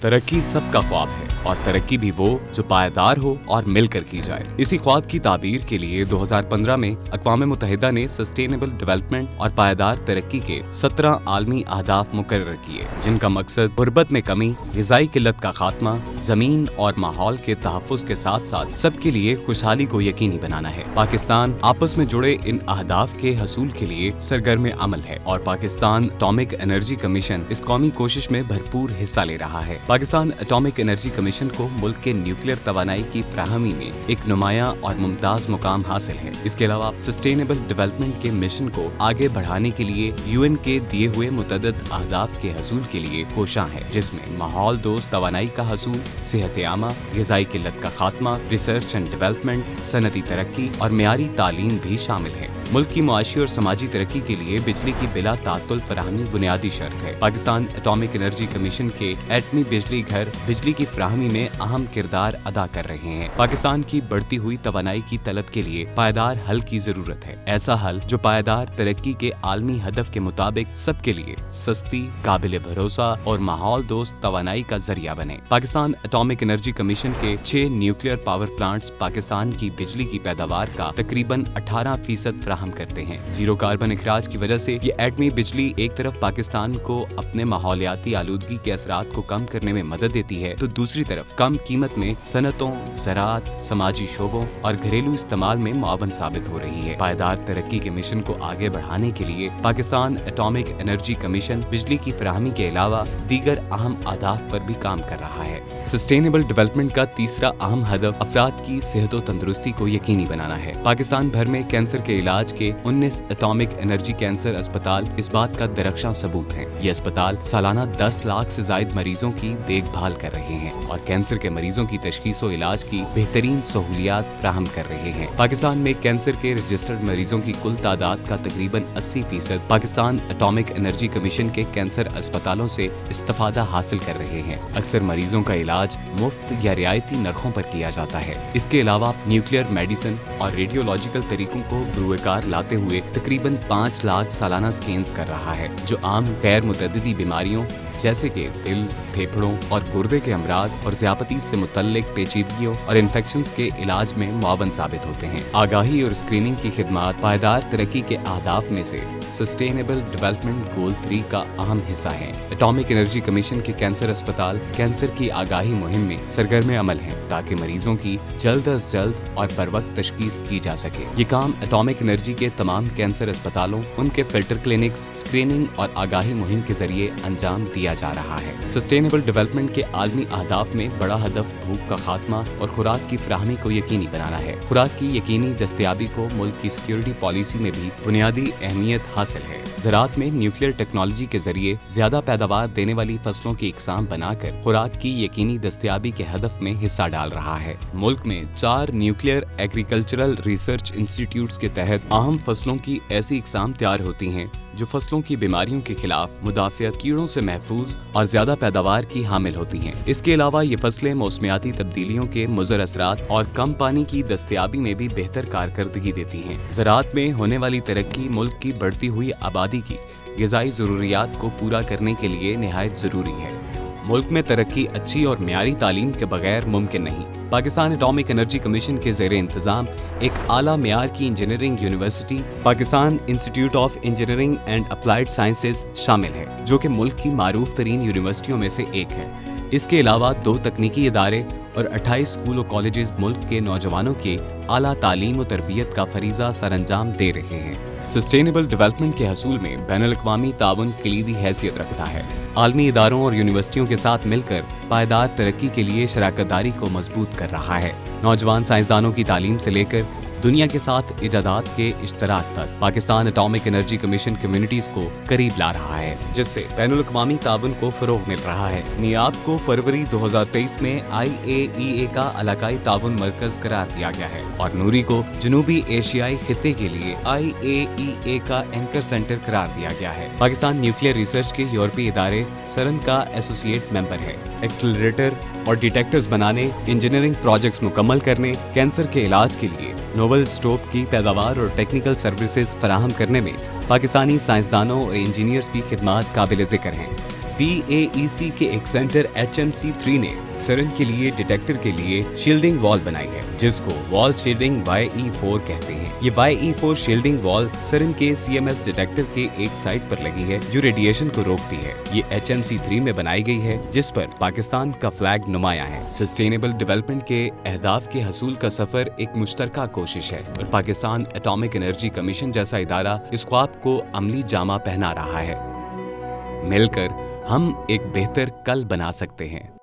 तरक्की सबका ख्वाब है और तरक्की भी वो जो पायदार हो और मिलकर की जाए। इसी ख्वाब की ताबीर के लिए 2015 में अक़वाम मुत्तहिदा ने सस्टेनेबल डेवलपमेंट और पायदार तरक्की के 17 आलमी अहदाफ मुकर्रर किए, जिनका मकसद गुर्बत में कमी, ग़िज़ाई किल्लत का खात्मा, ज़मीन और माहौल के तहफ़्फ़ुज़ के साथ साथ सबके लिए खुशहाली को यकीनी बनाना है। पाकिस्तान आपस में जुड़े इन अहदाफ के हसूल के लिए सरगर्म अमल है और पाकिस्तान एटॉमिक एनर्जी कमीशन इस कौमी कोशिश में भरपूर हिस्सा ले रहा है। पाकिस्तान एटॉमिक एनर्जी कमीशन को मुल्क के न्यूक्लियर तवानाई की फ्राहमी में एक नुमाया और मुमताज मुकाम हासिल है। इसके अलावा सस्टेनेबल डेवलपमेंट के मिशन को आगे बढ़ाने के लिए UN के दिए हुए मुतअद्दिद अहदाफ के हसूल के लिए कोशां है, जिसमें माहौल दोस्त तवानाई का हसूल, सेहत आमा, ग़िज़ाई किल्लत का खात्मा, रिसर्च एंड डेवलपमेंट, सनती तरक्की और मेयारी तालीम भी शामिल है। मुल्क की मुआशी और समाजी तरक्की के लिए बिजली की बिला तातुल फराहमी बुनियादी शर्त है। पाकिस्तान एटॉमिक एनर्जी कमीशन के एटमी बिजली घर बिजली की फ्राहमी में अहम किरदार अदा कर रहे हैं। पाकिस्तान की बढ़ती हुई तवानाई की तलब के लिए पायदार हल की जरूरत है। ऐसा हल जो पायदार तरक्की के आलमी हदफ के मुताबिक सबके लिए सस्ती, काबिल भरोसा और माहौल दोस्त तवानाई का जरिया बने। पाकिस्तान एटॉमिक एनर्जी कमीशन के 6 न्यूक्लियर पावर प्लांट्स पाकिस्तान की बिजली की पैदावार का तकरीबन 18% फ्राहम करते हैं। जीरो कार्बन इखराज की वजह से ये एटमी बिजली एक तरफ पाकिस्तान को अपने माहौलियाती आलूदगी के असरात को कम करने में मदद देती है, तो दूसरी तरफ कम कीमत में सनतों, ज़राअत, समाजी शोबों और घरेलू इस्तेमाल में मुआवन साबित हो रही है। पायदार तरक्की के मिशन को आगे बढ़ाने के लिए पाकिस्तान एटॉमिक एनर्जी कमीशन बिजली की फराहमी के अलावा दीगर अहम अहदाफ पर भी काम कर रहा है। सस्टेनेबल डेवलपमेंट का तीसरा अहम हदफ अफराद की सेहत और तंदुरुस्ती को यकीनी बनाना है। पाकिस्तान भर में कैंसर के इलाज के 19 एटॉमिक एनर्जी कैंसर अस्पताल इस बात का दरख्शां सबूत हैं। ये अस्पताल सालाना 10 लाख से जायद मरीजों की देखभाल कर रहे हैं और कैंसर के मरीजों की तशखीस और इलाज की बेहतरीन सहूलियात फराहम कर रहे हैं। पाकिस्तान में कैंसर के रजिस्टर्ड मरीजों की कुल तादाद का तकरीबन 80% पाकिस्तान एटॉमिक एनर्जी कमीशन के कैंसर अस्पतालों से इस्तिफादा हासिल कर रहे हैं। अक्सर मरीजों का इलाज मुफ्त या रियायती नरखों पर किया जाता है। इसके अलावा न्यूक्लियर मेडिसिन और रेडियोलॉजिकल तरीकों को बुरुएकार लाते हुए तकरीबन 5 लाख सालाना स्कैन्स कर रहा है, जो आम गैर मुतअद्दिदी बीमारियों जैसे कि दिल, फेफड़ों और गुर्दे के अमराज और ज़ियापती से मुतल्लिक पेचीदगियों और इन्फेक्शंस के इलाज में मुआवन साबित होते हैं। आगाही और स्क्रीनिंग की खिदमात पायदार तरक्की के अहदाफ में से सस्टेनेबल डेवलपमेंट गोल 3 का अहम हिस्सा है। एटॉमिक एनर्जी कमीशन के कैंसर अस्पताल कैंसर की आगाही मुहिम में सरगर्म अमल है, ताकि मरीजों की जल्द अज जल्द और बर वक्त तशखीस की जा सके। ये काम एटॉमिक एनर्जी के तमाम कैंसर अस्पतालों, उनके फिल्टर क्लिनिक्स, स्क्रीनिंग और आगाही मुहिम के जरिए अंजाम दिया जा रहा है। सस्टेनेबल डेवलपमेंट के आलमी अहदाफ में बड़ा हदफ भूख का खात्मा और खुराक की फ्राहमी को यकीनी बनाना है। खुराक की यकीनी दस्तयाबी को मुल्क की सिक्योरिटी पॉलिसी में भी बुनियादी अहमियत हासिल है। ज़राअत में न्यूक्लियर टेक्नोलॉजी के जरिए ज्यादा पैदावार देने वाली फसलों की इकसाम बनाकर खुराक की यकीनी दस्तयाबी के हदफ में हिस्सा डाल रहा है। मुल्क में 4 न्यूक्लियर एग्रीकल्चरल रिसर्च इंस्टीट्यूट्स के तहत अहम फसलों की ऐसी इकसाम तैयार होती हैं जो फसलों की बीमारियों के खिलाफ मुदाफ़ियत, कीड़ों से महफूज और ज्यादा पैदावार की हामिल होती हैं। इसके अलावा ये फसलें मौसमियाती तब्दीलियों के मुज़र असरात और कम पानी की दस्तयाबी में भी बेहतर कारकर्दगी देती हैं। ज़राअत में होने वाली तरक्की मुल्क की बढ़ती हुई आबादी की ग़िज़ाई ज़रूरियात को पूरा करने के लिए निहायत ज़रूरी है। मुल्क में तरक्की अच्छी और मेयारी तालीम के बगैर मुमकिन नहीं। पाकिस्तान एटॉमिक एनर्जी कमीशन के ज़ेरे इंतज़ाम एक आला मेयार की engineering university Pakistan institute of engineering and applied sciences शामिल है, जो कि मुल्क की मारूफ तरीन यूनिवर्सिटियों में से एक है। इसके अलावा 2 तकनीकी इदारे और 28 स्कूल और कॉलेजेस मुल्क के नौजवानों के आला तालीम और तरबियत का फरीज़ा सरअंजाम दे रहे हैं। सस्टेनेबल डेवलपमेंट के हसूल में बैनुल-अक़वामी ताउन कलीदी हैसियत रखता है। आलमी इदारों और यूनिवर्सिटियों के साथ मिलकर पायदार तरक्की के लिए शराकतदारी को मजबूत कर रहा है। नौजवान साइंसदानों की तालीम से लेकर दुनिया के साथ इजादात के इश्तराक तक Pakistan atomic energy commission communities को करीब ला रहा है, जिससे बैनुल-अक़वामी ताउन को फरोग मिल रहा है। नियाब को फरवरी 2023 में IAEA का इलाकाई ताउन मरकज करार दिया गया है और नूरी को जनूबी एशियाई खित्ते के लिए IAEA का एंकर सेंटर करार दिया गया है। पाकिस्तान न्यूक्लियर रिसर्च के यूरोपीय इदारे सरन का एसोसिएट मेंबर है। एक्सेलरेटर और डिटेक्टर्स बनाने, इंजीनियरिंग प्रोजेक्ट्स मुकम्मल करने, कैंसर के इलाज के लिए नोबल स्टोप की पैदावार और टेक्निकल सर्विसेज फराहम करने में पाकिस्तानी साइंसदानों और इंजीनियर्स की खिदमात काबिल ज़िक्र हैं। PAEC के एक सेंटर HMC3 ने सिरेन के लिए डिटेक्टर के लिए शील्डिंग वॉल बनाई है, जिसको वॉल शील्डिंग YE4 कहते हैं। ये YE4 शील्डिंग वॉल सिरेन के CMS डिटेक्टर के एक साइड पर लगी है जो रेडिएशन को रोकती है। ये HMC3 में बनाई गई है, जिस पर पाकिस्तान का फ्लैग नुमाया है। सस्टेनेबल डेवलपमेंट के अहदाफ के हसूल का सफर एक मुश्तरका कोशिश है और पाकिस्तान एटॉमिक एनर्जी कमीशन जैसा इदारा इस ख्वाब को अमली जामा पहना रहा है। मिलकर हम एक बेहतर कल बना सकते हैं।